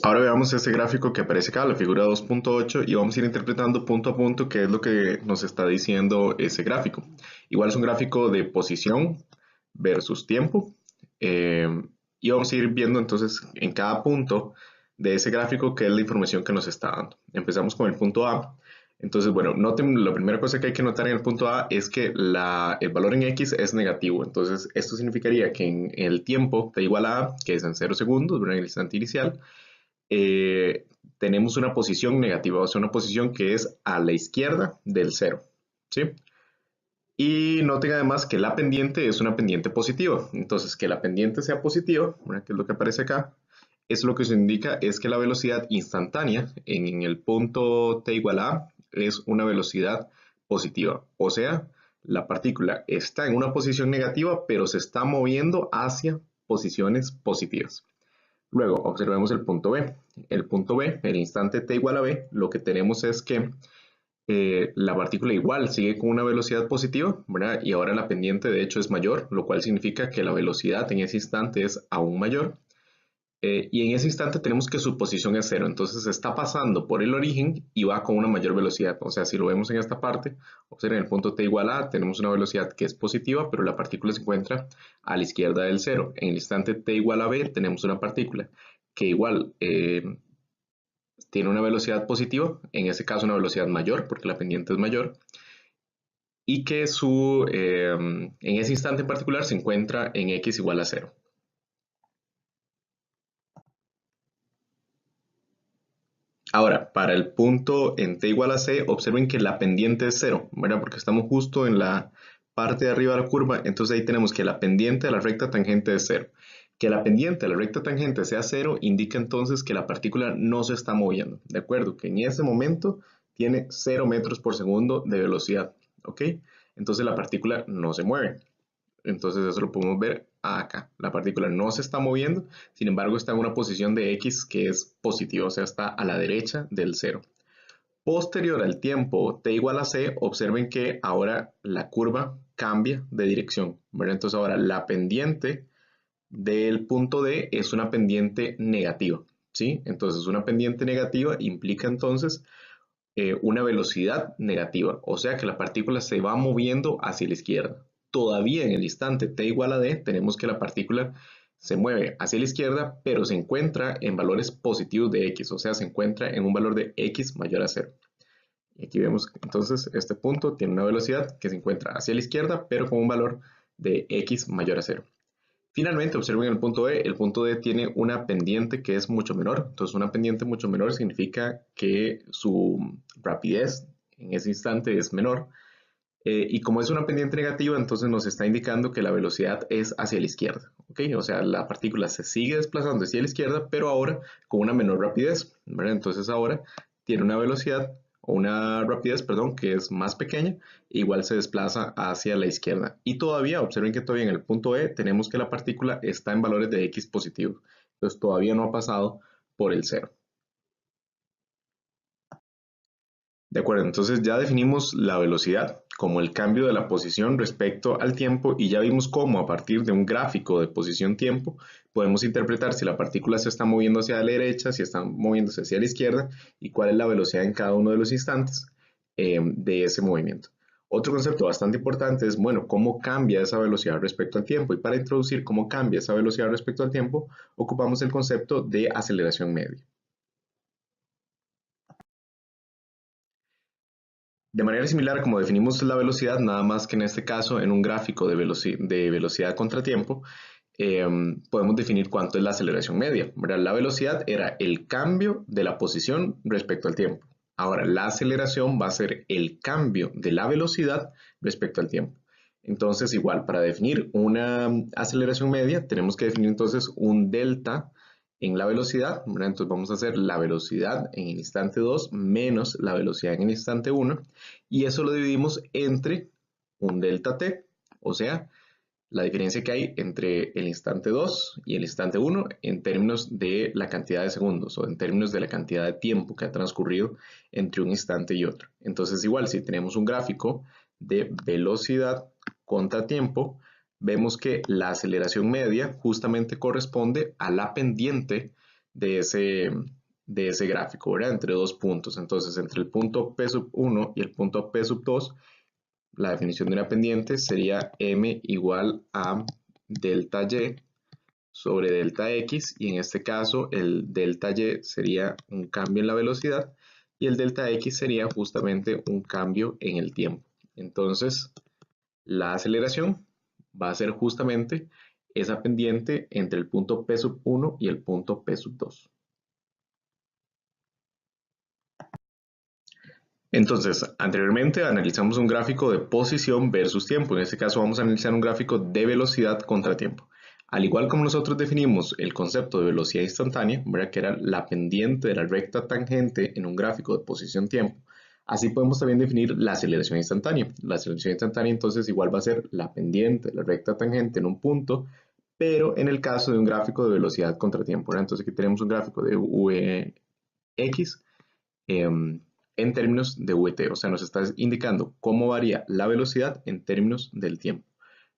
Ahora veamos este gráfico que aparece acá, la figura 2.8, y vamos a ir interpretando punto a punto qué es lo que nos está diciendo ese gráfico. Igual es un gráfico de posición versus tiempo, eh, y vamos a ir viendo entonces en cada punto de ese gráfico qué es la información que nos está dando. Empezamos con el punto A. Entonces, bueno, noten, la primera cosa que hay que notar en el punto A es que el valor en X es negativo. Entonces, esto significaría que en el tiempo t igual a A, que es en 0 segundos, en el instante inicial, eh, tenemos una posición negativa, o sea, una posición que es a la izquierda del cero, ¿sí? Y noten además que la pendiente es una pendiente positiva. Entonces, que la pendiente sea positiva, que es lo que aparece acá, es lo que se indica es que la velocidad instantánea en el punto t igual a es una velocidad positiva. O sea, la partícula está en una posición negativa, pero se está moviendo hacia posiciones positivas. Luego, observemos el punto B. El punto B, el instante t igual a b, lo que tenemos es que la partícula igual sigue con una velocidad positiva, ¿verdad? Y ahora la pendiente de hecho es mayor, lo cual significa que la velocidad en ese instante es aún mayor. Y en ese instante tenemos que su posición es cero, entonces está pasando por el origen y va con una mayor velocidad. O sea, si lo vemos en esta parte, observen el punto t igual a, tenemos una velocidad que es positiva, pero la partícula se encuentra a la izquierda del cero. En el instante t igual a b tenemos una partícula que igual tiene una velocidad positiva, en este caso una velocidad mayor, porque la pendiente es mayor, y que en ese instante en particular se encuentra en x igual a cero. Ahora, para el punto en t igual a c, observen que la pendiente es cero, ¿verdad? Porque estamos justo en la parte de arriba de la curva, entonces ahí tenemos que la pendiente de la recta tangente es cero. Que la pendiente de la recta tangente sea cero indica entonces que la partícula no se está moviendo, ¿de acuerdo? Que en ese momento tiene 0 metros por segundo de velocidad, ¿ok? Entonces la partícula no se mueve. Entonces eso lo podemos ver acá. La partícula no se está moviendo, sin embargo está en una posición de X que es positiva, o sea, está a la derecha del cero. Posterior al tiempo t igual a c, observen que ahora la curva cambia de dirección, ¿verdad? Entonces ahora la pendiente del punto D es una pendiente negativa, ¿sí? Entonces una pendiente negativa implica entonces una velocidad negativa, o sea que la partícula se va moviendo hacia la izquierda. Todavía en el instante t igual a d tenemos que la partícula se mueve hacia la izquierda, pero se encuentra en valores positivos de x, o sea, se encuentra en un valor de x mayor a 0. Y aquí vemos que entonces este punto tiene una velocidad que se encuentra hacia la izquierda, pero con un valor de x mayor a 0. Finalmente, observen el punto E. El punto D tiene una pendiente que es mucho menor. Entonces, una pendiente mucho menor significa que su rapidez en ese instante es menor. Y como es una pendiente negativa, entonces nos está indicando que la velocidad es hacia la izquierda. ¿Okay? O sea, la partícula se sigue desplazando hacia la izquierda, pero ahora con una menor rapidez, ¿verdad? Entonces ahora tiene una velocidad o una rapidez, perdón, que es más pequeña, e igual se desplaza hacia la izquierda. Y todavía, observen que todavía en el punto E tenemos que la partícula está en valores de x positivos. Entonces todavía no ha pasado por el cero. De acuerdo, entonces ya definimos la velocidad como el cambio de la posición respecto al tiempo y ya vimos cómo a partir de un gráfico de posición-tiempo podemos interpretar si la partícula se está moviendo hacia la derecha, si está moviéndose hacia la izquierda y cuál es la velocidad en cada uno de los instantes de ese movimiento. Otro concepto bastante importante es, bueno, cómo cambia esa velocidad respecto al tiempo, y para introducir cómo cambia esa velocidad respecto al tiempo ocupamos el concepto de aceleración media. De manera similar como definimos la velocidad, nada más que en este caso en un gráfico de velocidad contra tiempo, eh, podemos definir cuánto es la aceleración media, ¿verdad? La velocidad era el cambio de la posición respecto al tiempo. Ahora, la aceleración va a ser el cambio de la velocidad respecto al tiempo. Entonces, igual, para definir una aceleración media, tenemos que definir entonces un delta en la velocidad, ¿verdad? Entonces vamos a hacer la velocidad en el instante 2 menos la velocidad en el instante 1 y eso lo dividimos entre un delta t, o sea, la diferencia que hay entre el instante 2 y el instante 1 en términos de la cantidad de segundos o en términos de la cantidad de tiempo que ha transcurrido entre un instante y otro. Entonces igual si tenemos un gráfico de velocidad contra tiempo, vemos que la aceleración media justamente corresponde a la pendiente de ese gráfico, ¿verdad? Entre dos puntos. Entonces, entre el punto P sub 1 y el punto P sub 2, la definición de una pendiente sería m igual a delta y sobre delta x, y en este caso el delta y sería un cambio en la velocidad y el delta x sería justamente un cambio en el tiempo. Entonces, la aceleración va a ser justamente esa pendiente entre el punto P sub 1 y el punto P sub 2. Entonces, anteriormente analizamos un gráfico de posición versus tiempo. En este caso vamos a analizar un gráfico de velocidad contra tiempo. Al igual como nosotros definimos el concepto de velocidad instantánea, ¿verdad? Que era la pendiente de la recta tangente en un gráfico de posición-tiempo, así podemos también definir la aceleración instantánea. La aceleración instantánea entonces igual va a ser la pendiente de la recta tangente en un punto, pero en el caso de un gráfico de velocidad contra tiempo, ¿verdad? Entonces aquí tenemos un gráfico de Vx en términos de VT, o sea, nos está indicando cómo varía la velocidad en términos del tiempo.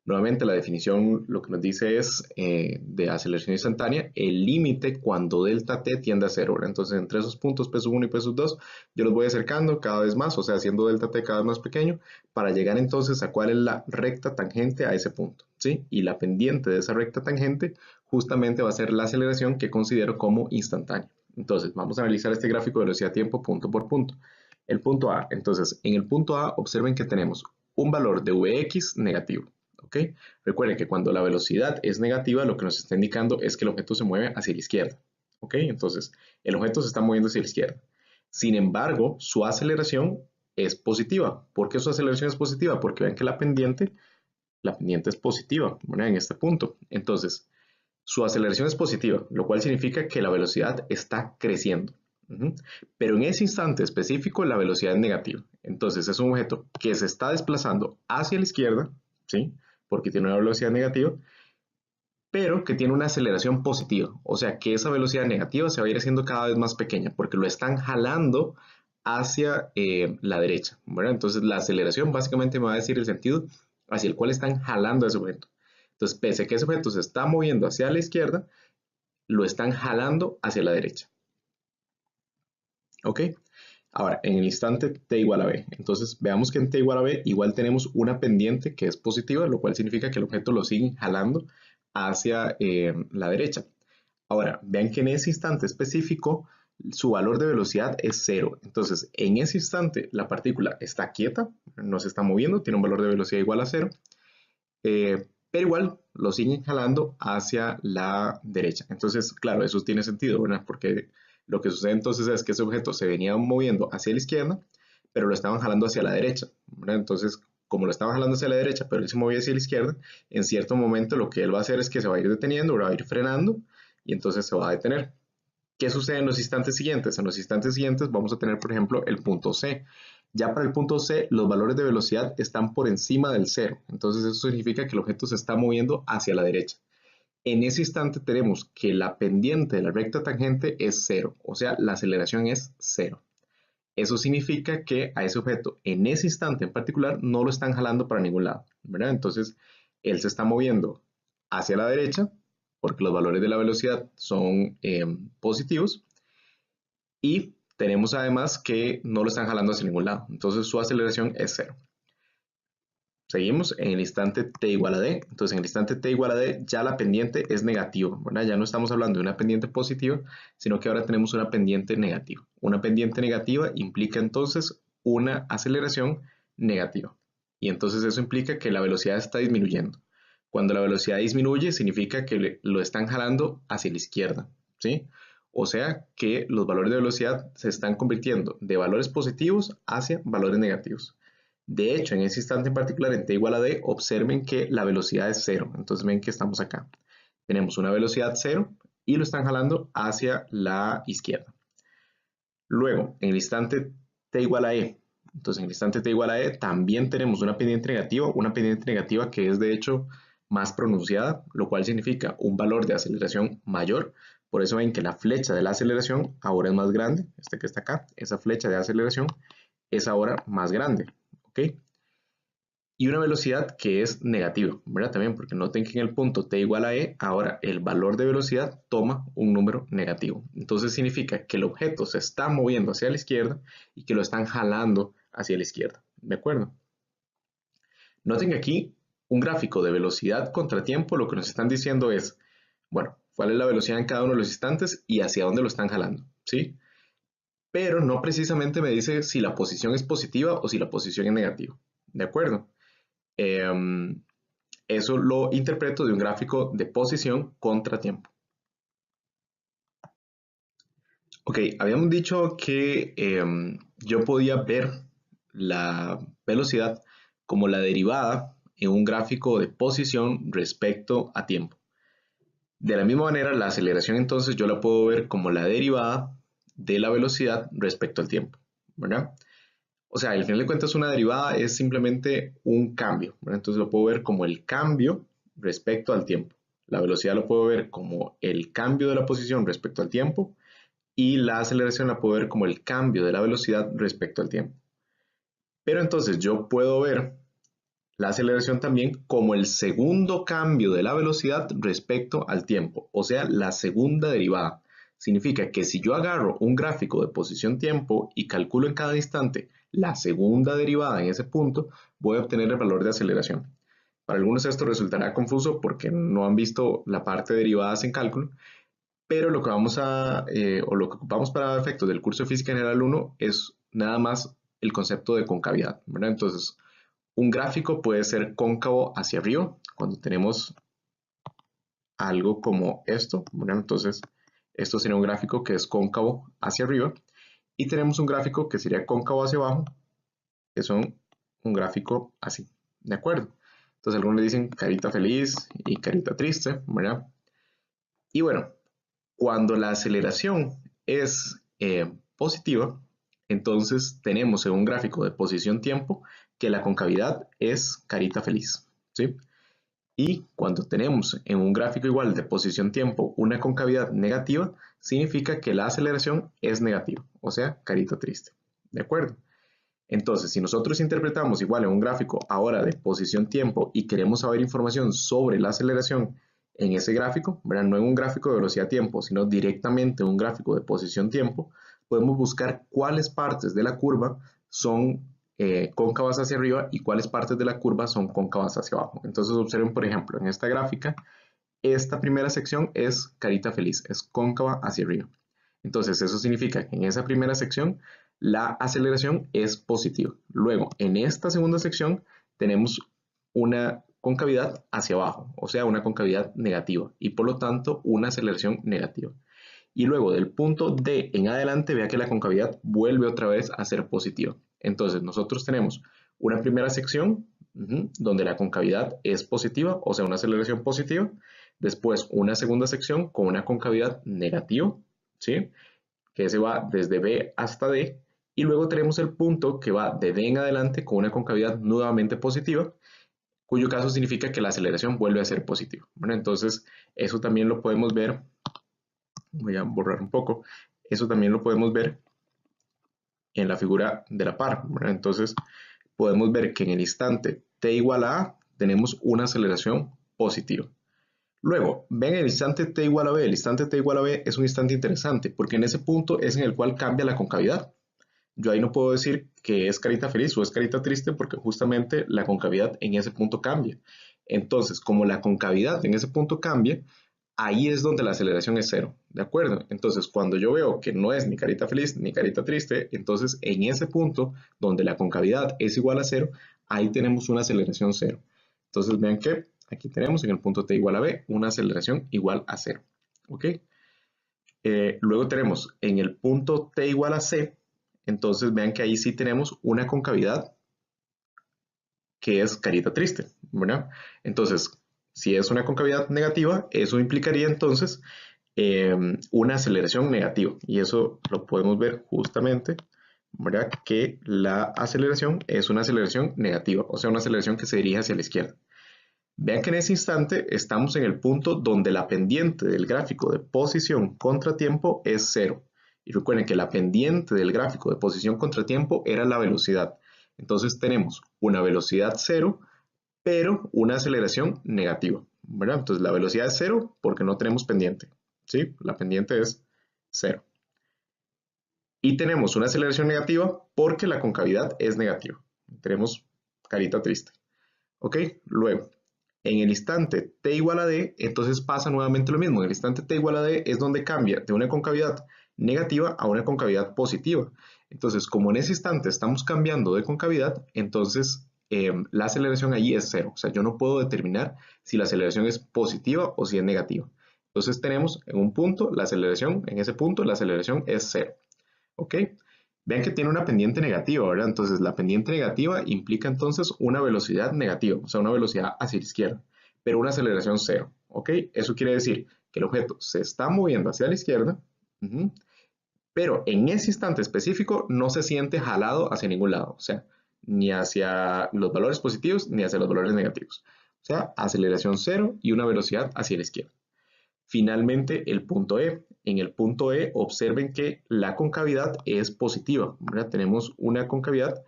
Nuevamente, la definición lo que nos dice es de aceleración instantánea, el límite cuando delta t tiende a cero, ¿verdad? Entonces, entre esos puntos P sub 1 y P sub 2, yo los voy acercando cada vez más, o sea, haciendo delta t cada vez más pequeño, para llegar entonces a cuál es la recta tangente a ese punto, ¿sí? Y la pendiente de esa recta tangente justamente va a ser la aceleración que considero como instantánea. Entonces, vamos a analizar este gráfico de velocidad-tiempo punto por punto. El punto A, entonces, en el punto A, observen que tenemos un valor de Vx negativo, ¿ok? Recuerden que cuando la velocidad es negativa, lo que nos está indicando es que el objeto se mueve hacia la izquierda, ¿ok? Entonces, el objeto se está moviendo hacia la izquierda. Sin embargo, su aceleración es positiva. ¿Por qué su aceleración es positiva? Porque ven que la pendiente es positiva, ¿verdad? En este punto. Entonces, su aceleración es positiva, lo cual significa que la velocidad está creciendo. Pero en ese instante específico la velocidad es negativa. Entonces es un objeto que se está desplazando hacia la izquierda, ¿sí? Porque tiene una velocidad negativa, pero que tiene una aceleración positiva. O sea que esa velocidad negativa se va a ir haciendo cada vez más pequeña porque lo están jalando hacia la derecha, ¿verdad? Entonces la aceleración básicamente me va a decir el sentido hacia el cual están jalando a ese objeto. Entonces, pese a que ese objeto se está moviendo hacia la izquierda, lo están jalando hacia la derecha. ¿Ok? Ahora, en el instante t igual a b. Entonces, veamos que en t igual a b igual tenemos una pendiente que es positiva, lo cual significa que el objeto lo sigue jalando hacia la derecha. Ahora, vean que en ese instante específico su valor de velocidad es 0. Entonces, en ese instante la partícula está quieta, no se está moviendo, tiene un valor de velocidad igual a 0. Pero igual lo siguen jalando hacia la derecha. Entonces, claro, eso tiene sentido, ¿verdad? Porque lo que sucede entonces es que ese objeto se venía moviendo hacia la izquierda, pero lo estaban jalando hacia la derecha, ¿verdad? Entonces, como lo estaban jalando hacia la derecha, pero él se movía hacia la izquierda, en cierto momento lo que él va a hacer es que se va a ir deteniendo, va a ir frenando y entonces se va a detener. ¿Qué sucede en los instantes siguientes? En los instantes siguientes vamos a tener, por ejemplo, el punto C. Ya para el punto C, los valores de velocidad están por encima del cero. Entonces eso significa que el objeto se está moviendo hacia la derecha. En ese instante tenemos que la pendiente de la recta tangente es cero, o sea, la aceleración es cero. Eso significa que a ese objeto, en ese instante en particular, no lo están jalando para ningún lado, ¿verdad? Entonces, él se está moviendo hacia la derecha, porque los valores de la velocidad son positivos, y tenemos además que no lo están jalando hacia ningún lado, entonces su aceleración es cero. Seguimos en el instante t igual a d, entonces en el instante t igual a d ya la pendiente es negativa, ¿verdad? Ya no estamos hablando de una pendiente positiva, sino que ahora tenemos una pendiente negativa. Una pendiente negativa implica entonces una aceleración negativa, y entonces eso implica que la velocidad está disminuyendo. Cuando la velocidad disminuye significa que lo están jalando hacia la izquierda, ¿sí? O sea que los valores de velocidad se están convirtiendo de valores positivos hacia valores negativos. De hecho, en ese instante en particular, en t igual a d, observen que la velocidad es cero. Entonces ven que estamos acá. Tenemos una velocidad cero y lo están jalando hacia la izquierda. Luego, en el instante t igual a e, entonces en el instante t igual a e también tenemos una pendiente negativa que es de hecho más pronunciada, lo cual significa un valor de aceleración mayor. Por eso ven que la flecha de la aceleración ahora es más grande, este que está acá, esa flecha de aceleración es ahora más grande, ¿ok? y una velocidad que es negativa, ¿verdad? También porque noten que en el punto t igual a e, ahora el valor de velocidad toma un número negativo. Entonces significa que el objeto se está moviendo hacia la izquierda y que lo están jalando hacia la izquierda, ¿de acuerdo? Noten que aquí un gráfico de velocidad contra tiempo lo que nos están diciendo es, bueno, cuál es la velocidad en cada uno de los instantes y hacia dónde lo están jalando, ¿sí? Pero no precisamente me dice si la posición es positiva o si la posición es negativa, ¿de acuerdo? Eso lo interpreto de un gráfico de posición contra tiempo. Ok, habíamos dicho que yo podía ver la velocidad como la derivada en un gráfico de posición respecto a tiempo. De la misma manera, la aceleración entonces yo la puedo ver como la derivada de la velocidad respecto al tiempo, ¿verdad? O sea, al final de cuentas una derivada es simplemente un cambio, ¿verdad? Entonces lo puedo ver como el cambio respecto al tiempo. La velocidad lo puedo ver como el cambio de la posición respecto al tiempo y la aceleración la puedo ver como el cambio de la velocidad respecto al tiempo. Pero entonces yo puedo ver la aceleración también como el segundo cambio de la velocidad respecto al tiempo, o sea, la segunda derivada. Significa que si yo agarro un gráfico de posición-tiempo y calculo en cada instante la segunda derivada en ese punto, voy a obtener el valor de aceleración. Para algunos esto resultará confuso porque no han visto la parte de derivadas en cálculo, pero lo que o lo que ocupamos para efectos del curso de Física General 1 es nada más el concepto de concavidad, ¿verdad? Entonces, un gráfico puede ser cóncavo hacia arriba, cuando tenemos algo como esto, ¿verdad? Entonces, esto sería un gráfico que es cóncavo hacia arriba, y tenemos un gráfico que sería cóncavo hacia abajo, que son un gráfico así, ¿de acuerdo? Entonces, algunos le dicen carita feliz y carita triste, ¿verdad? Y bueno, cuando la aceleración es positiva, entonces tenemos en un gráfico de posición-tiempo que la concavidad es carita feliz, ¿sí? Y cuando tenemos en un gráfico igual de posición-tiempo una concavidad negativa, significa que la aceleración es negativa, o sea, carita triste, ¿de acuerdo? Entonces, si nosotros interpretamos igual en un gráfico ahora de posición-tiempo y queremos saber información sobre la aceleración en ese gráfico, ¿verdad? No en un gráfico de velocidad-tiempo, sino directamente en un gráfico de posición-tiempo, podemos buscar cuáles partes de la curva son cóncavas hacia arriba y cuáles partes de la curva son cóncavas hacia abajo. Entonces observen, por ejemplo, en esta gráfica, esta primera sección es carita feliz, es cóncava hacia arriba. Entonces eso significa que en esa primera sección la aceleración es positiva. Luego, en esta segunda sección tenemos una concavidad hacia abajo, o sea, una concavidad negativa y por lo tanto una aceleración negativa. Y luego del punto D en adelante, vea que la concavidad vuelve otra vez a ser positiva. Entonces nosotros tenemos una primera sección donde la concavidad es positiva, o sea, una aceleración positiva. Después una segunda sección con una concavidad negativa, ¿sí? Que se va desde B hasta D. Y luego tenemos el punto que va de D en adelante con una concavidad nuevamente positiva, cuyo caso significa que la aceleración vuelve a ser positiva. Bueno, entonces eso también lo podemos ver, voy a borrar un poco, eso también lo podemos ver en la figura de la par, ¿verdad? Entonces podemos ver que en el instante t igual a A tenemos una aceleración positiva. Luego, ven el instante t igual a b. El instante t igual a b es un instante interesante porque en ese punto es en el cual cambia la concavidad. Yo ahí no puedo decir que es carita feliz o es carita triste porque justamente la concavidad en ese punto cambia. Entonces, como la concavidad en ese punto cambia, ahí es donde la aceleración es cero, ¿de acuerdo? Entonces, cuando yo veo que no es ni carita feliz ni carita triste, entonces en ese punto donde la concavidad es igual a cero, ahí tenemos una aceleración cero. Entonces, vean que aquí tenemos en el punto t igual a b una aceleración igual a cero, ¿ok? Luego tenemos en el punto t igual a c, entonces vean que ahí sí tenemos una concavidad que es carita triste, ¿verdad? Entonces, si es una concavidad negativa, eso implicaría entonces una aceleración negativa. Y eso lo podemos ver justamente, ¿verdad? Que la aceleración es una aceleración negativa, o sea, una aceleración que se dirige hacia la izquierda. Vean que en ese instante estamos en el punto donde la pendiente del gráfico de posición contra tiempo es cero. Y recuerden que la pendiente del gráfico de posición contra tiempo era la velocidad. Entonces tenemos una velocidad cero pero una aceleración negativa, ¿verdad? Entonces la velocidad es cero porque no tenemos pendiente, ¿sí? La pendiente es cero. Y tenemos una aceleración negativa porque la concavidad es negativa. Tenemos carita triste. ¿Ok? Luego, en el instante t igual a d, entonces pasa nuevamente lo mismo. En el instante t igual a d es donde cambia de una concavidad negativa a una concavidad positiva. Entonces, como en ese instante estamos cambiando de concavidad, entonces la aceleración allí es cero. O sea, yo no puedo determinar si la aceleración es positiva o si es negativa. Entonces tenemos en un punto la aceleración, en ese punto la aceleración es cero. ¿Ok? Vean que tiene una pendiente negativa, ¿verdad? Entonces la pendiente negativa implica entonces una velocidad negativa, o sea, una velocidad hacia la izquierda, pero una aceleración cero, ¿ok? Eso quiere decir que el objeto se está moviendo hacia la izquierda, pero en ese instante específico no se siente jalado hacia ningún lado, o sea, ni hacia los valores positivos ni hacia los valores negativos. O sea, aceleración cero y una velocidad hacia la izquierda. Finalmente, el punto E. En el punto E, observen que la concavidad es positiva, ¿verdad? Tenemos una concavidad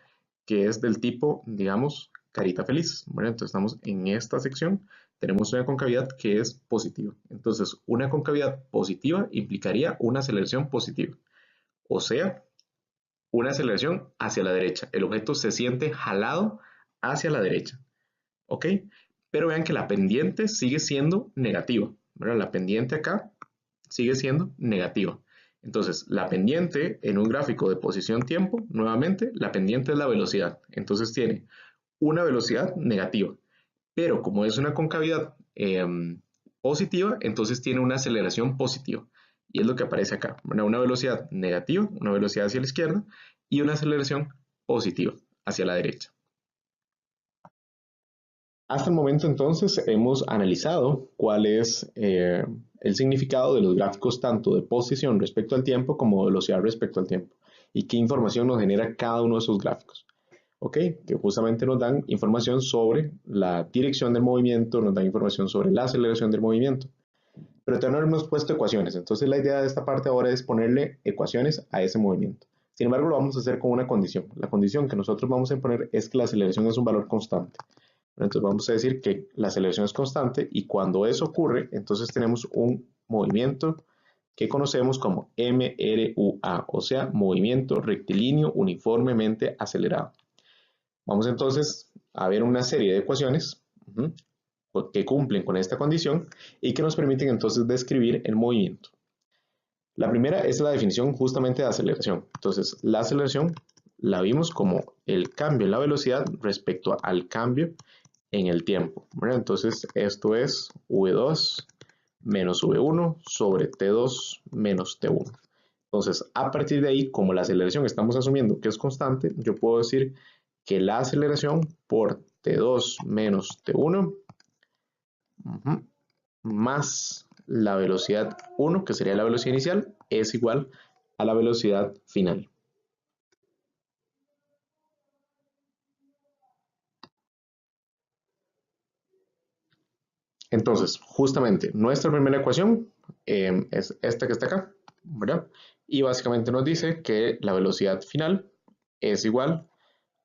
que es del tipo, digamos, carita feliz, ¿verdad? Entonces estamos en esta sección, tenemos una concavidad que es positiva. Entonces, una concavidad positiva implicaría una aceleración positiva, o sea, una aceleración hacia la derecha. El objeto se siente jalado hacia la derecha, ¿ok? Pero vean que la pendiente sigue siendo negativa, ¿verdad? La pendiente acá sigue siendo negativa. Entonces, la pendiente en un gráfico de posición-tiempo, nuevamente, la pendiente es la velocidad. Entonces tiene una velocidad negativa. Pero como es una concavidad positiva, entonces tiene una aceleración positiva. Y es lo que aparece acá, ¿verdad? Una velocidad negativa, una velocidad hacia la izquierda y una aceleración positiva hacia la derecha. Hasta el momento entonces hemos analizado cuál es el significado de los gráficos tanto de posición respecto al tiempo como velocidad respecto al tiempo y qué información nos genera cada uno de esos gráficos. ¿Ok? Que justamente nos dan información sobre la dirección del movimiento, nos dan información sobre la aceleración del movimiento. Pero todavía no hemos puesto ecuaciones, entonces la idea de esta parte ahora es ponerle ecuaciones a ese movimiento. Sin embargo, lo vamos a hacer con una condición. La condición que nosotros vamos a imponer es que la aceleración es un valor constante. Entonces vamos a decir que la aceleración es constante y cuando eso ocurre, entonces tenemos un movimiento que conocemos como MRUA, o sea, movimiento rectilíneo uniformemente acelerado. Vamos entonces a ver una serie de ecuaciones que cumplen con esta condición y que nos permiten entonces describir el movimiento. La primera es la definición justamente de aceleración. Entonces, la aceleración la vimos como el cambio en la velocidad respecto al cambio en el tiempo, ¿verdad? Entonces esto es V2 menos V1 sobre T2 menos T1. Entonces a partir de ahí, como la aceleración estamos asumiendo que es constante, yo puedo decir que la aceleración por T2 menos T1 más la velocidad 1, que sería la velocidad inicial, es igual a la velocidad final. Entonces, justamente, nuestra primera ecuación es esta que está acá, ¿verdad? Y básicamente nos dice que la velocidad final es igual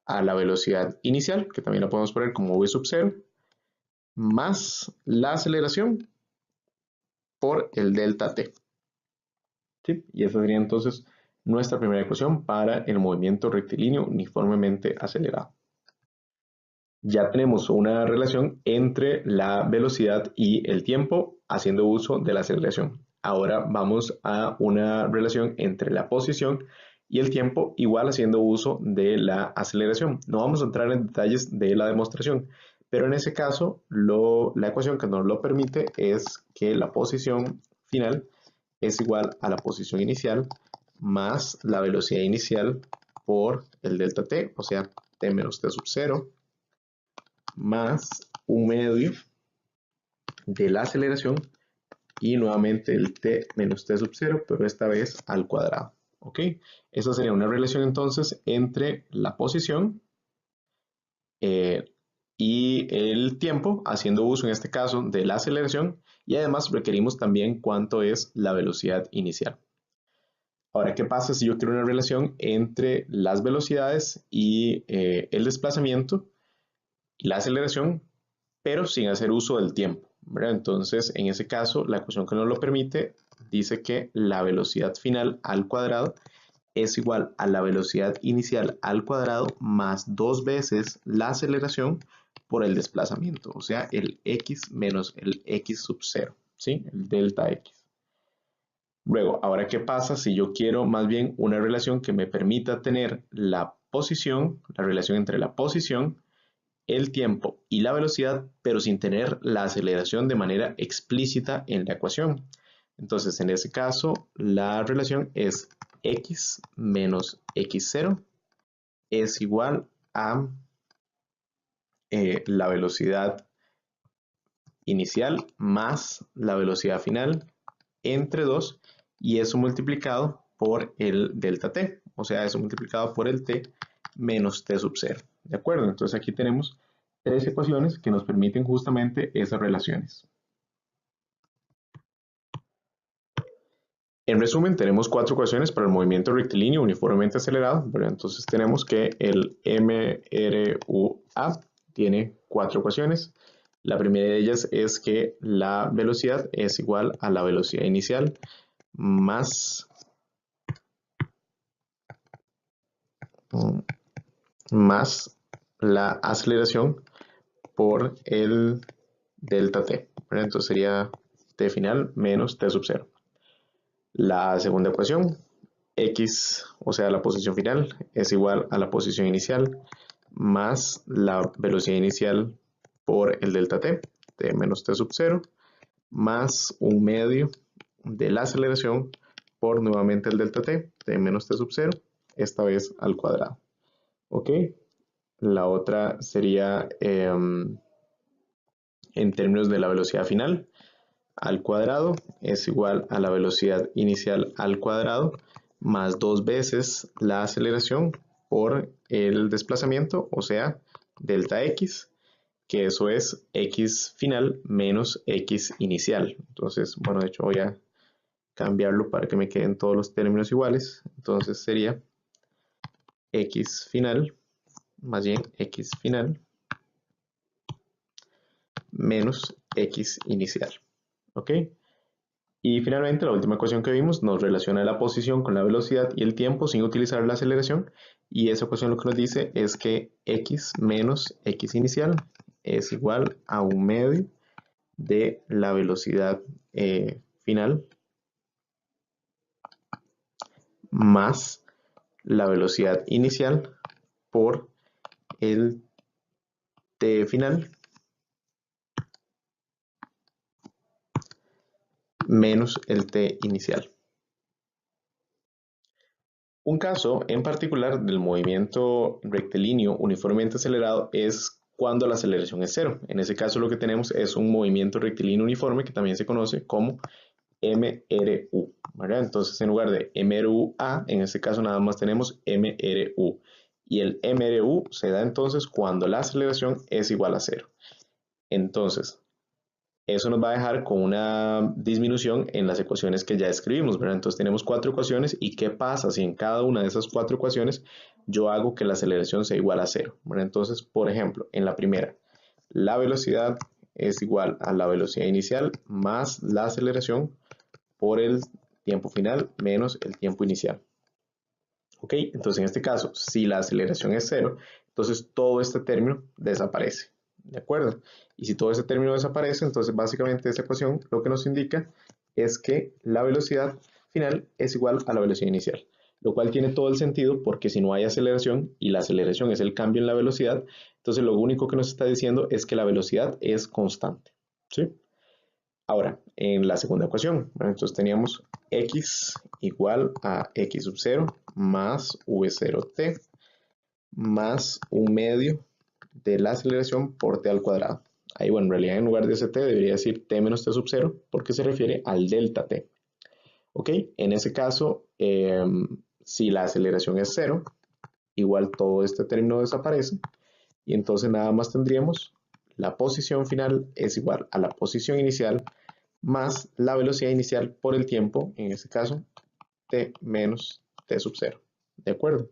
a la velocidad inicial, que también la podemos poner como v sub 0, más la aceleración por el delta t. ¿Sí? Y esa sería entonces nuestra primera ecuación para el movimiento rectilíneo uniformemente acelerado. Ya tenemos una relación entre la velocidad y el tiempo haciendo uso de la aceleración. Ahora vamos a una relación entre la posición y el tiempo igual haciendo uso de la aceleración. No vamos a entrar en detalles de la demostración, pero en ese caso la ecuación que nos lo permite es que la posición final es igual a la posición inicial más la velocidad inicial por el delta t, o sea, t menos t sub 0, más un medio de la aceleración y nuevamente el t menos t sub 0, pero esta vez al cuadrado. ¿Ok? Esa sería una relación entonces entre la posición y el tiempo, haciendo uso en este caso de la aceleración, y además requerimos también cuánto es la velocidad inicial. Ahora, ¿qué pasa si yo quiero una relación entre las velocidades y el desplazamiento y la aceleración pero sin hacer uso del tiempo, ¿verdad? Entonces, en ese caso, la ecuación que nos lo permite dice que la velocidad final al cuadrado es igual a la velocidad inicial al cuadrado más 2 veces la aceleración por el desplazamiento, o sea, el x menos el x sub 0, ¿sí? El delta x. Luego, ahora, ¿qué pasa si yo quiero más bien una relación que me permita tener la posición, la relación entre la posición, el tiempo y la velocidad, pero sin tener la aceleración de manera explícita en la ecuación? Entonces, en ese caso, la relación es x menos x0 es igual a la velocidad inicial más la velocidad final entre 2 y eso multiplicado por el delta t, o sea, eso multiplicado por el t menos t sub 0. ¿De acuerdo? Entonces aquí tenemos tres ecuaciones que nos permiten justamente esas relaciones. En resumen, tenemos cuatro ecuaciones para el movimiento rectilíneo uniformemente acelerado, ¿verdad? Entonces tenemos que el MRUA tiene cuatro ecuaciones. La primera de ellas es que la velocidad es igual a la velocidad inicial más la aceleración por el delta t, ¿verdad? Entonces sería t final menos t sub 0. La segunda ecuación, x, o sea, la posición final, es igual a la posición inicial más la velocidad inicial por el delta t, t menos t sub 0, más un medio de la aceleración por nuevamente el delta t, t menos t sub 0, esta vez al cuadrado. ¿Ok? La otra sería en términos de la velocidad final al cuadrado es igual a la velocidad inicial al cuadrado más 2 veces la aceleración por el desplazamiento, o sea, delta x, que eso es x final menos x inicial. Entonces, bueno, de hecho voy a cambiarlo para que me queden todos los términos iguales. Entonces sería x final, más bien x final, menos x inicial. ¿Ok? Y finalmente, la última ecuación que vimos nos relaciona la posición con la velocidad y el tiempo sin utilizar la aceleración. Y esa ecuación lo que nos dice es que x menos x inicial es igual a un medio de la velocidad final más la velocidad inicial por el t final menos el t inicial. Un caso en particular del movimiento rectilíneo uniformemente acelerado es cuando la aceleración es cero. En ese caso lo que tenemos es un movimiento rectilíneo uniforme que también se conoce como MRU, ¿verdad? Entonces en lugar de MRUA, en este caso nada más tenemos MRU. Y el MRU se da entonces cuando la aceleración es igual a cero. Entonces, eso nos va a dejar con una disminución en las ecuaciones que ya escribimos, ¿verdad? Entonces tenemos cuatro ecuaciones y ¿qué pasa si en cada una de esas cuatro ecuaciones yo hago que la aceleración sea igual a cero? ¿Verdad? Entonces, por ejemplo, en la primera, la velocidad es igual a la velocidad inicial más la aceleración por el tiempo final menos el tiempo inicial. ¿Ok? Entonces en este caso, si la aceleración es cero, entonces todo este término desaparece. ¿De acuerdo? Y si todo ese término desaparece, entonces básicamente esa ecuación lo que nos indica es que la velocidad final es igual a la velocidad inicial. Lo cual tiene todo el sentido porque si no hay aceleración y la aceleración es el cambio en la velocidad, entonces lo único que nos está diciendo es que la velocidad es constante. ¿Sí? Ahora, en la segunda ecuación, ¿vale? Entonces teníamos x igual a x sub 0 más v0t más un medio de la aceleración por t al cuadrado. Ahí, bueno, en realidad en lugar de ese t debería decir t menos t sub 0 porque se refiere al delta t. ¿Ok? En ese caso, si la aceleración es 0, igual todo este término desaparece y entonces nada más tendríamos la posición final es igual a la posición inicial más la velocidad inicial por el tiempo, en este caso, t menos t sub 0. ¿De acuerdo?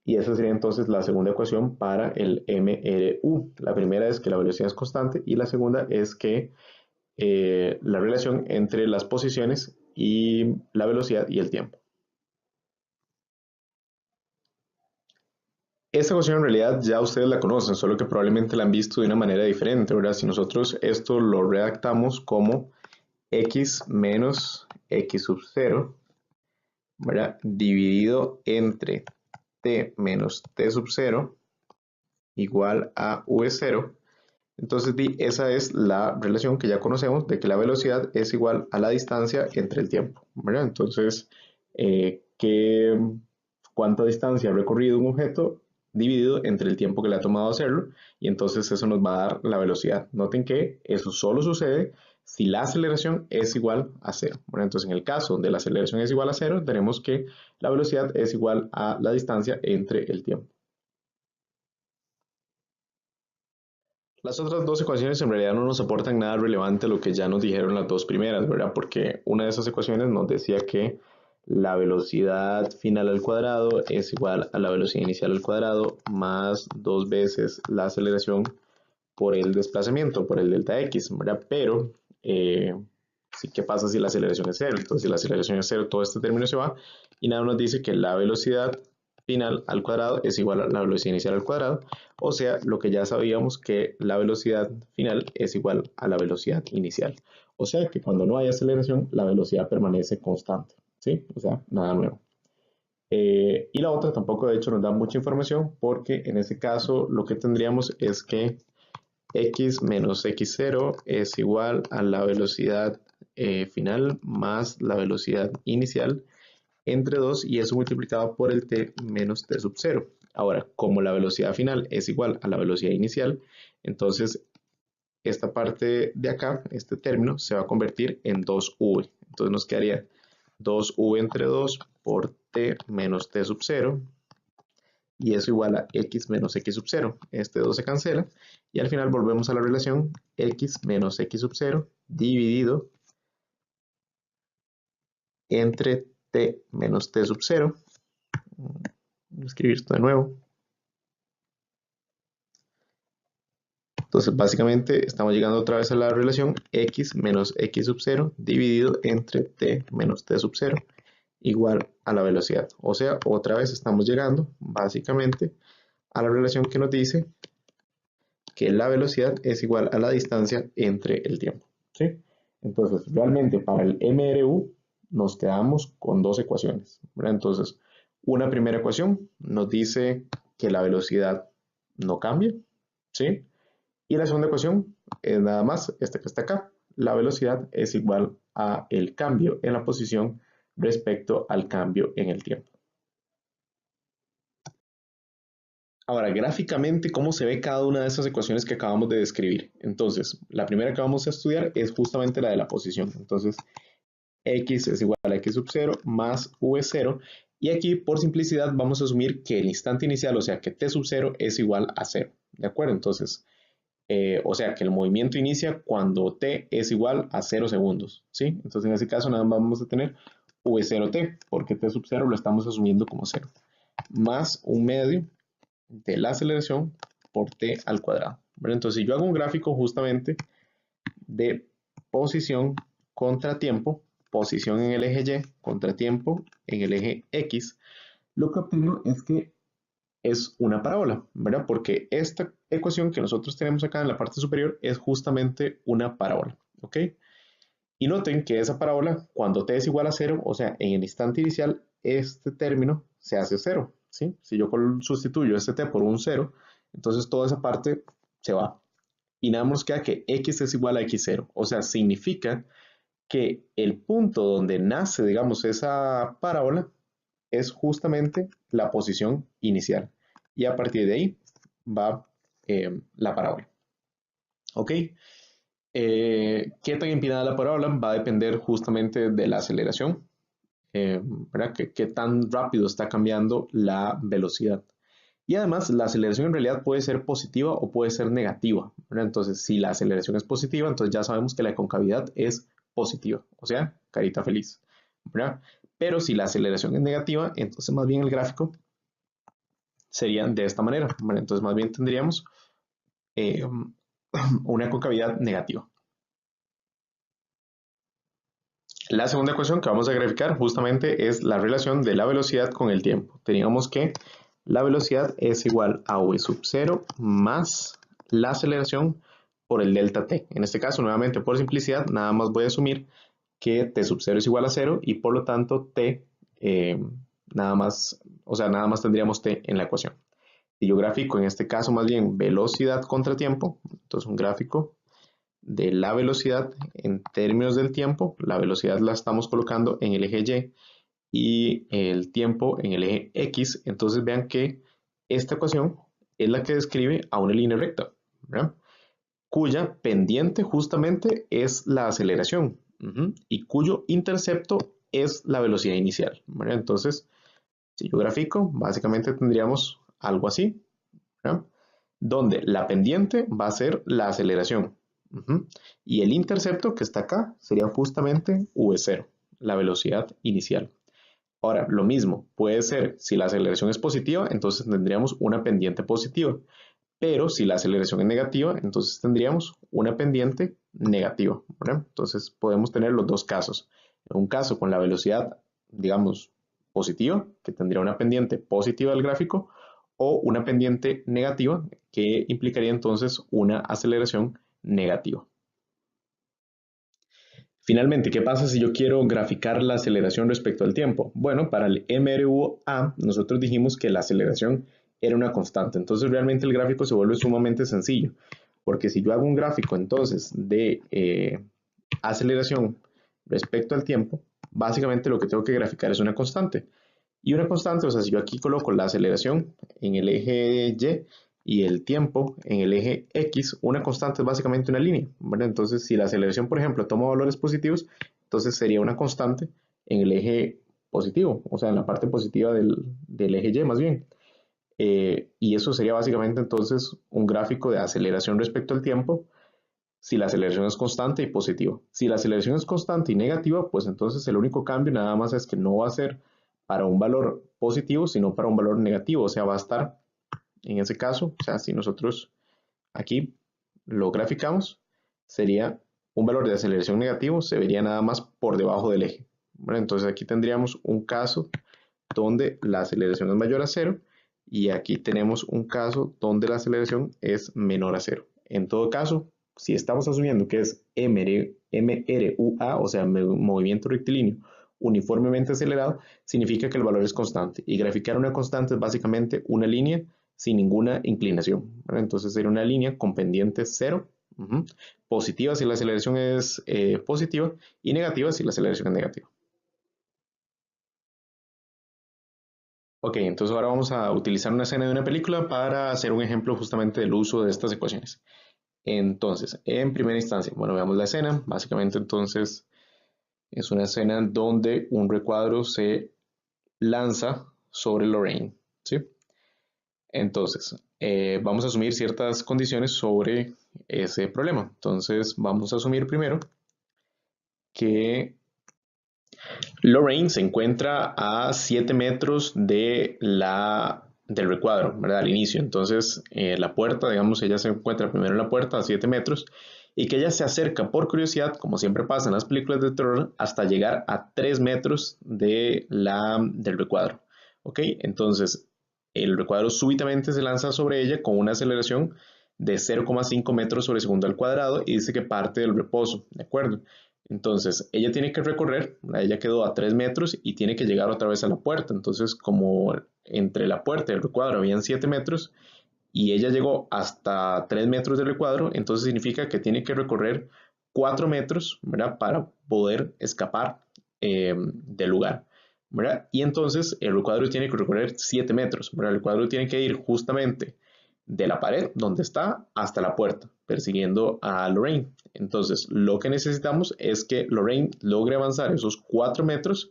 Y esa sería entonces la segunda ecuación para el MRU. La primera es que la velocidad es constante y la segunda es que la relación entre las posiciones y la velocidad y el tiempo. Esta ecuación en realidad ya ustedes la conocen, solo que probablemente la han visto de una manera diferente, ¿verdad? Si nosotros esto lo redactamos como x menos x sub 0, ¿verdad? Dividido entre t menos t sub 0 igual a v0. Entonces, esa es la relación que ya conocemos de que la velocidad es igual a la distancia entre el tiempo, ¿verdad? Entonces, ¿cuánta distancia ha recorrido un objeto dividido entre el tiempo que le ha tomado hacerlo? Y entonces eso nos va a dar la velocidad. Noten que eso solo sucede si la aceleración es igual a cero. Bueno, entonces, en el caso donde la aceleración es igual a cero, tenemos que la velocidad es igual a la distancia entre el tiempo. Las otras dos ecuaciones en realidad no nos aportan nada relevante a lo que ya nos dijeron las dos primeras, ¿verdad? Porque una de esas ecuaciones nos decía que la velocidad final al cuadrado es igual a la velocidad inicial al cuadrado más dos veces la aceleración por el desplazamiento, por el delta x, ¿verdad? Pero, sí, ¿qué pasa si la aceleración es cero? Entonces, si la aceleración es cero, todo este término se va y nada nos dice que la velocidad final al cuadrado es igual a la velocidad inicial al cuadrado, o sea, lo que ya sabíamos que la velocidad final es igual a la velocidad inicial. O sea, que cuando no hay aceleración, la velocidad permanece constante, ¿sí? O sea, nada nuevo. Y la otra tampoco, de hecho, nos da mucha información porque en ese caso lo que tendríamos es que x menos x0 es igual a la velocidad final más la velocidad inicial entre 2 y eso multiplicado por el t menos t sub 0. Ahora, como la velocidad final es igual a la velocidad inicial, entonces esta parte de acá, este término, se va a convertir en 2v. Entonces nos quedaría 2v entre 2 por t menos t sub 0 y eso igual a x menos x sub 0. Este 2 se cancela y al final volvemos a la relación x menos x sub 0 dividido entre t menos t sub 0. Voy a escribir esto de nuevo. Entonces básicamente estamos llegando otra vez a la relación x menos x sub 0 dividido entre t menos t sub 0 igual a la velocidad. O sea, otra vez estamos llegando básicamente a la relación que nos dice que la velocidad es igual a la distancia entre el tiempo, ¿sí? Entonces, realmente para el MRU nos quedamos con dos ecuaciones, ¿verdad? Entonces, una primera ecuación nos dice que la velocidad no cambia, ¿sí? Y la segunda ecuación es nada más esta que está acá. La velocidad es igual a el cambio en la posición respecto al cambio en el tiempo. Ahora, gráficamente, ¿cómo se ve cada una de esas ecuaciones que acabamos de describir? Entonces, la primera que vamos a estudiar es justamente la de la posición. Entonces, x es igual a x sub 0 más v0. Y aquí, por simplicidad, vamos a asumir que el instante inicial, o sea, que t sub 0 es igual a 0. ¿De acuerdo? Entonces, o sea, que el movimiento inicia cuando t es igual a 0 segundos. ¿Sí? Entonces, en ese caso, nada más vamos a tener v0t, porque t sub 0 lo estamos asumiendo como 0. Más un medio de la aceleración por t al cuadrado. ¿Vale? Entonces, si yo hago un gráfico justamente de posición contra tiempo, posición en el eje Y contra tiempo en el eje X, lo que obtengo es que es una parábola, ¿verdad? Porque esta ecuación que nosotros tenemos acá en la parte superior es justamente una parábola, ¿ok? Y noten que esa parábola, cuando t es igual a 0, o sea, en el instante inicial, este término se hace 0, ¿sí? Si yo sustituyo este t por un 0, entonces toda esa parte se va. Y nada más queda que x es igual a x0. O sea, significa que el punto donde nace, digamos, esa parábola es justamente la posición inicial. Y a partir de ahí va la parábola. ¿Ok? ¿Qué tan empinada la parábola? Va a depender justamente de la aceleración, ¿verdad? ¿Qué tan rápido está cambiando la velocidad? Y además, la aceleración en realidad puede ser positiva o puede ser negativa, ¿verdad? Entonces, si la aceleración es positiva, entonces ya sabemos que la concavidad es positiva, o sea, carita feliz, ¿verdad? Pero si la aceleración es negativa, entonces más bien el gráfico serían de esta manera. ¿Vale? Entonces más bien tendríamos una concavidad negativa. La segunda ecuación que vamos a graficar justamente es la relación de la velocidad con el tiempo. Teníamos que la velocidad es igual a v sub 0 más la aceleración por el delta t. En este caso, nuevamente por simplicidad, nada más voy a asumir que t sub 0 es igual a 0 y por lo tanto t, nada más tendríamos t en la ecuación. Si yo grafico en este caso más bien velocidad contra tiempo, entonces un gráfico de la velocidad en términos del tiempo, la velocidad la estamos colocando en el eje Y y el tiempo en el eje X, entonces vean que esta ecuación es la que describe a una línea recta, ¿verdad? Cuya pendiente justamente es la aceleración y cuyo intercepto es la velocidad inicial, ¿verdad? Entonces, si yo grafico, básicamente tendríamos algo así, ¿verdad? Donde la pendiente va a ser la aceleración. Y el intercepto que está acá sería justamente v0, la velocidad inicial. Ahora, lo mismo, puede ser, si la aceleración es positiva, entonces tendríamos una pendiente positiva. Pero si la aceleración es negativa, entonces tendríamos una pendiente negativa, ¿verdad? Entonces podemos tener los dos casos. En un caso con la velocidad, digamos, positiva, que tendría una pendiente positiva del gráfico, o una pendiente negativa, que implicaría entonces una aceleración negativa. Finalmente, ¿qué pasa si yo quiero graficar la aceleración respecto al tiempo? Bueno, para el MRU-A, nosotros dijimos que la aceleración era una constante. Entonces, realmente el gráfico se vuelve sumamente sencillo. Porque si yo hago un gráfico entonces de aceleración respecto al tiempo, básicamente lo que tengo que graficar es una constante. Y una constante, o sea, si yo aquí coloco la aceleración en el eje Y el tiempo en el eje X, una constante es básicamente una línea, ¿verdad? Entonces, si la aceleración, por ejemplo, toma valores positivos, entonces sería una constante en el eje positivo, o sea, en la parte positiva del eje Y más bien. Y eso sería básicamente entonces un gráfico de aceleración respecto al tiempo si la aceleración es constante y positiva. Si la aceleración es constante y negativa, pues entonces el único cambio nada más es que no va a ser para un valor positivo, sino para un valor negativo. O sea, va a estar en ese caso, o sea, si nosotros aquí lo graficamos, sería un valor de aceleración negativo, se vería nada más por debajo del eje. Bueno, entonces aquí tendríamos un caso donde la aceleración es mayor a cero y aquí tenemos un caso donde la aceleración es menor a cero. En todo caso, si estamos asumiendo que es MRUA, o sea, movimiento rectilíneo uniformemente acelerado, significa que el valor es constante. Y graficar una constante es básicamente una línea sin ninguna inclinación. ¿Verdad? Entonces sería una línea con pendiente cero, positiva si la aceleración es positiva y negativa si la aceleración es negativa. Ok, entonces ahora vamos a utilizar una escena de una película para hacer un ejemplo justamente del uso de estas ecuaciones. Entonces, en primera instancia, bueno, veamos la escena. Básicamente entonces es una escena donde un recuadro se lanza sobre Lorraine, ¿sí? Entonces, vamos a asumir ciertas condiciones sobre ese problema. Entonces, vamos a asumir primero que Lorraine se encuentra a 7 metros del recuadro, ¿verdad? Al inicio. Entonces, la puerta, digamos, ella se encuentra primero en la puerta a 7 metros y que ella se acerca por curiosidad, como siempre pasa en las películas de terror, hasta llegar a 3 metros del recuadro. ¿Ok? Entonces, el recuadro súbitamente se lanza sobre ella con una aceleración de 0,5 metros sobre segundo al cuadrado y dice que parte del reposo, ¿de acuerdo? Entonces, ella tiene que recorrer, ella quedó a 3 metros y tiene que llegar otra vez a la puerta. Entonces, como entre la puerta y el recuadro habían 7 metros y ella llegó hasta 3 metros del recuadro, entonces significa que tiene que recorrer 4 metros, ¿verdad? Para poder escapar del lugar, ¿verdad? Y entonces el recuadro tiene que recorrer 7 metros, ¿verdad? El recuadro tiene que ir justamente de la pared donde está hasta la puerta, persiguiendo a Lorraine. Entonces, lo que necesitamos es que Lorraine logre avanzar esos 4 metros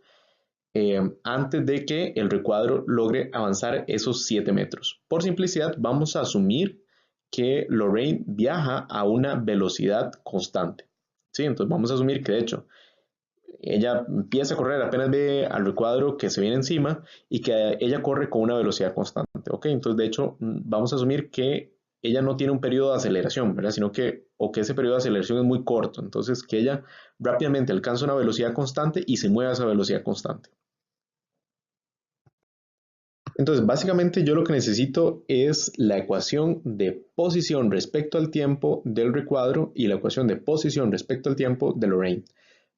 antes de que el recuadro logre avanzar esos 7 metros. Por simplicidad, vamos a asumir que Lorraine viaja a una velocidad constante. ¿Sí? Entonces, vamos a asumir que de hecho ella empieza a correr, apenas ve al recuadro que se viene encima y que ella corre con una velocidad constante. constante. Ok, entonces de hecho vamos a asumir que ella no tiene un periodo de aceleración, ¿verdad? Sino que, o que ese periodo de aceleración es muy corto. Entonces que ella rápidamente alcanza una velocidad constante y se mueve a esa velocidad constante. Entonces, básicamente yo lo que necesito es la ecuación de posición respecto al tiempo del recuadro y la ecuación de posición respecto al tiempo de Lorraine.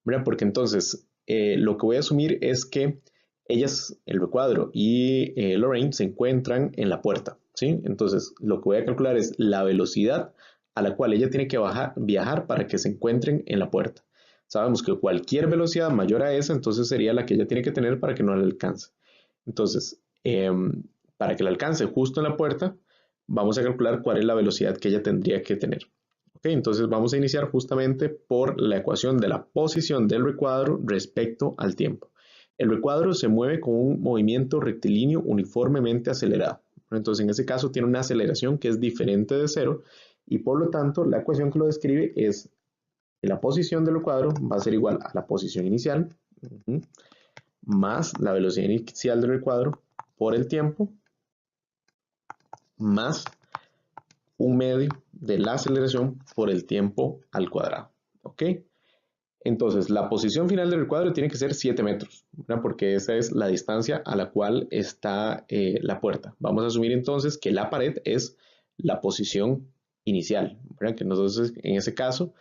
¿Verdad? Porque entonces lo que voy a asumir es que ellas, el recuadro y Lorraine, se encuentran en la puerta. ¿Sí? Entonces, lo que voy a calcular es la velocidad a la cual ella tiene que viajar para que se encuentren en la puerta. Sabemos que cualquier velocidad mayor a esa, entonces sería la que ella tiene que tener para que no la alcance. Entonces, para que la alcance justo en la puerta, vamos a calcular cuál es la velocidad que ella tendría que tener. Okay, entonces vamos a iniciar justamente por la ecuación de la posición del recuadro respecto al tiempo. El recuadro se mueve con un movimiento rectilíneo uniformemente acelerado. Entonces en ese caso tiene una aceleración que es diferente de cero y por lo tanto la ecuación que lo describe es que la posición del recuadro va a ser igual a la posición inicial más la velocidad inicial del recuadro por el tiempo más un medio de la aceleración por el tiempo al cuadrado. ¿Ok? Entonces, la posición final del recuadro tiene que ser 7 metros, ¿verdad? Porque esa es la distancia a la cual está la puerta. Vamos a asumir entonces que la pared es la posición inicial, ¿verdad? Que entonces, en ese caso,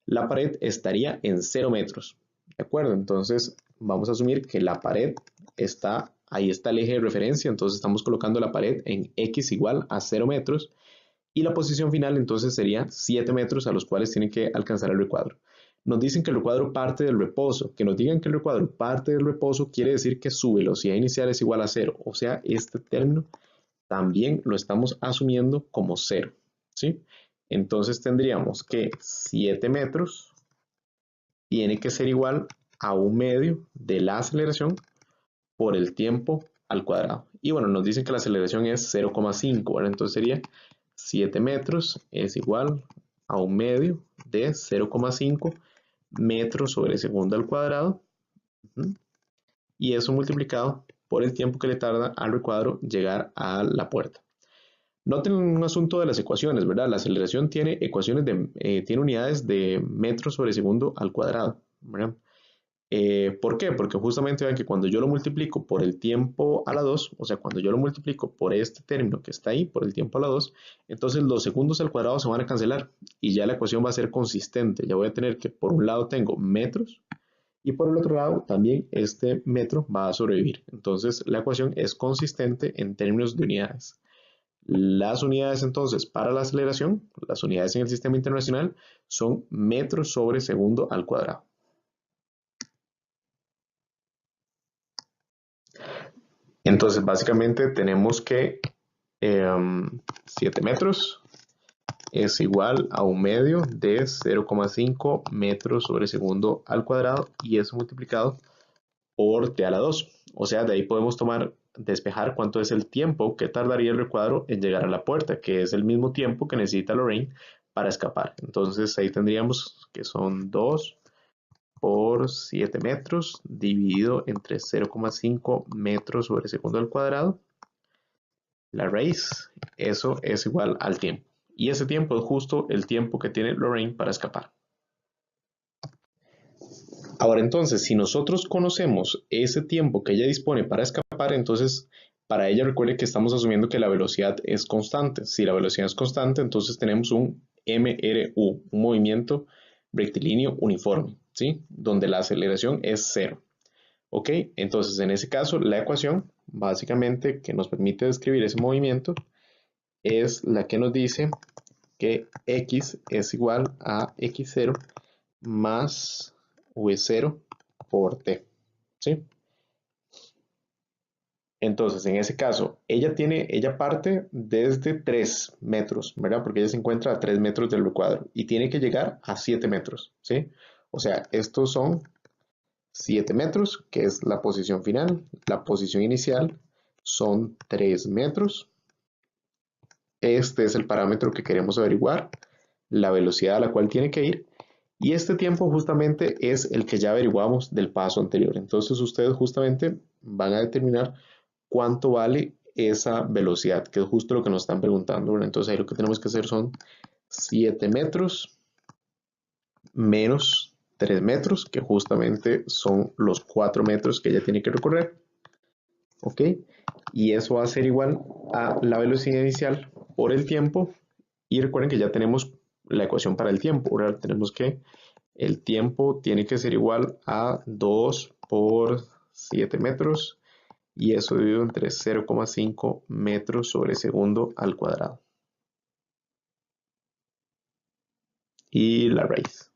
la pared estaría en 0 metros, ¿de acuerdo? Entonces, vamos a asumir que la pared está, ahí está el eje de referencia, entonces estamos colocando la pared en x igual a 0 metros y la posición final entonces sería 7 metros a los cuales tiene que alcanzar el recuadro. Nos dicen que el recuadro parte del reposo. Que nos digan que el recuadro parte del reposo quiere decir que su velocidad inicial es igual a 0. O sea, este término también lo estamos asumiendo como 0. ¿Sí? Entonces tendríamos que 7 metros tiene que ser igual a un medio de la aceleración por el tiempo al cuadrado. Y bueno, nos dicen que la aceleración es 0,5, ¿verdad? Entonces sería 7 metros es igual a un medio de 0,5 metros sobre segundo al cuadrado. Y eso multiplicado por el tiempo que le tarda al recuadro llegar a la puerta. Noten un asunto de las ecuaciones, ¿verdad? La aceleración tiene ecuaciones tiene unidades de metros sobre segundo al cuadrado, ¿verdad? ¿Por qué? Porque justamente vean que cuando yo lo multiplico por el tiempo a la 2, o sea, cuando yo lo multiplico por este término que está ahí, por el tiempo a la 2, entonces los segundos al cuadrado se van a cancelar y ya la ecuación va a ser consistente. Ya voy a tener que por un lado tengo metros y por el otro lado también este metro va a sobrevivir. Entonces la ecuación es consistente en términos de unidades. Las unidades entonces para la aceleración, las unidades en el sistema internacional son metros sobre segundo al cuadrado. Entonces, básicamente tenemos que 7 metros es igual a un medio de 0,5 metros sobre segundo al cuadrado y eso multiplicado por t a la 2. O sea, de ahí podemos despejar cuánto es el tiempo que tardaría el recuadro en llegar a la puerta, que es el mismo tiempo que necesita Lorraine para escapar. Entonces ahí tendríamos que son 2 por 7 metros dividido entre 0,5 metros sobre segundo al cuadrado. La raíz, eso es igual al tiempo. Y ese tiempo es justo el tiempo que tiene Lorraine para escapar. Ahora entonces, si nosotros conocemos ese tiempo que ella dispone para escapar, entonces para ella recuerde que estamos asumiendo que la velocidad es constante. Si la velocidad es constante, entonces tenemos un MRU, un movimiento rectilíneo uniforme, ¿sí? Donde la aceleración es 0. ¿Ok? Entonces, en ese caso, la ecuación básicamente que nos permite describir ese movimiento es la que nos dice que x es igual a x0 más v0 por t. ¿Sí? Entonces, en ese caso, ella parte desde 3 metros, ¿verdad? Porque ella se encuentra a 3 metros del recuadro y tiene que llegar a 7 metros, ¿sí? O sea, estos son 7 metros, que es la posición final. La posición inicial son 3 metros. Este es el parámetro que queremos averiguar, la velocidad a la cual tiene que ir. Y este tiempo justamente es el que ya averiguamos del paso anterior. Entonces ustedes justamente van a determinar cuánto vale esa velocidad, que es justo lo que nos están preguntando, ¿verdad? Entonces ahí lo que tenemos que hacer son 7 metros menos 3 metros, que justamente son los 4 metros que ella tiene que recorrer. ¿Ok? Y eso va a ser igual a la velocidad inicial por el tiempo. Y recuerden que ya tenemos la ecuación para el tiempo. Ahora tenemos que el tiempo tiene que ser igual a 2 por 7 metros. Y eso dividido entre 0,5 metros sobre segundo al cuadrado. Y la raíz.